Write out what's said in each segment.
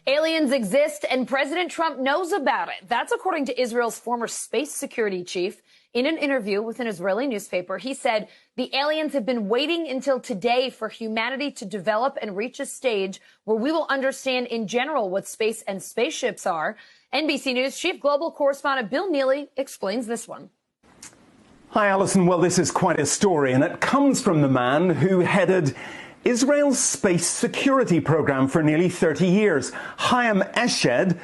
Aliens exist and President Trump knows about it. That's according to Israel's former space security chief. In an interview with an Israeli newspaper, he said the aliens have been waiting until today for humanity to develop and reach a stage where we will understand in general what space and spaceships are. NBC News chief global correspondent Bill Neely explains this one. Hi, Alison. Well, this is quite a story, and it comes from the man who headed Israel's space security program for nearly 30 years. Chaim Eshed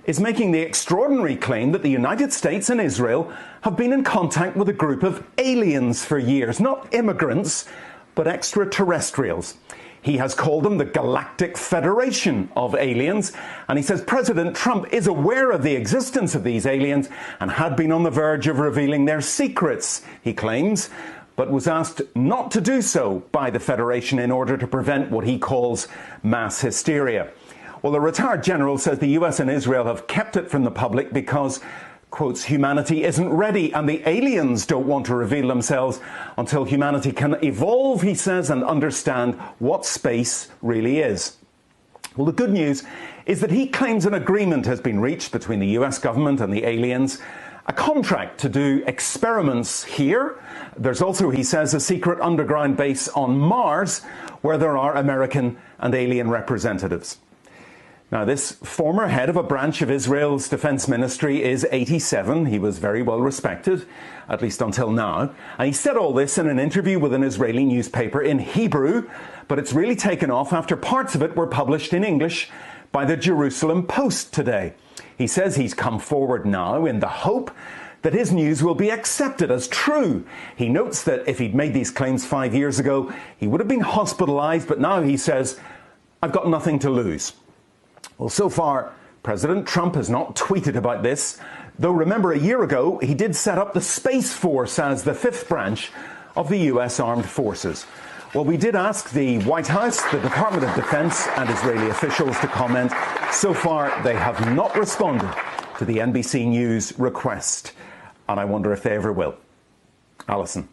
is making the extraordinary claim that the United States and Israel have been in contact with a group of aliens for years. Not immigrants, but extraterrestrials. He has called them the Galactic Federation of Aliens, and he says President Trump is aware of the existence of these aliens and had been on the verge of revealing their secrets, he claims, but was asked not to do so by the Federation in order to prevent what he calls mass hysteria. Well, the retired general says the US and Israel have kept it from the public because, quotes, humanity isn't ready and the aliens don't want to reveal themselves until humanity can evolve, he says, and understand what space really is. Well, the good news is that he claims an agreement has been reached between the US government and the aliens, a contract to do experiments here. There's also, he says, a secret underground base on Mars where there are American and alien representatives. Now, this former head of a branch of Israel's defense ministry is 87. He was very well respected, at least until now. And he said all this in an interview with an Israeli newspaper in Hebrew, but it's really taken off after parts of it were published in English by the Jerusalem Post today. He says he's come forward now in the hope that his news will be accepted as true. He notes that if he'd made these claims 5 years ago, he would have been hospitalized, but now he says, I've got nothing to lose. Well, so far, President Trump has not tweeted about this, though remember a year ago he did set up the Space Force as the fifth branch of the US Armed Forces. Well, we did ask the White House, the Department of Defense and Israeli officials to comment. So far, they have not responded to the NBC News request, and I wonder if they ever will. Alison.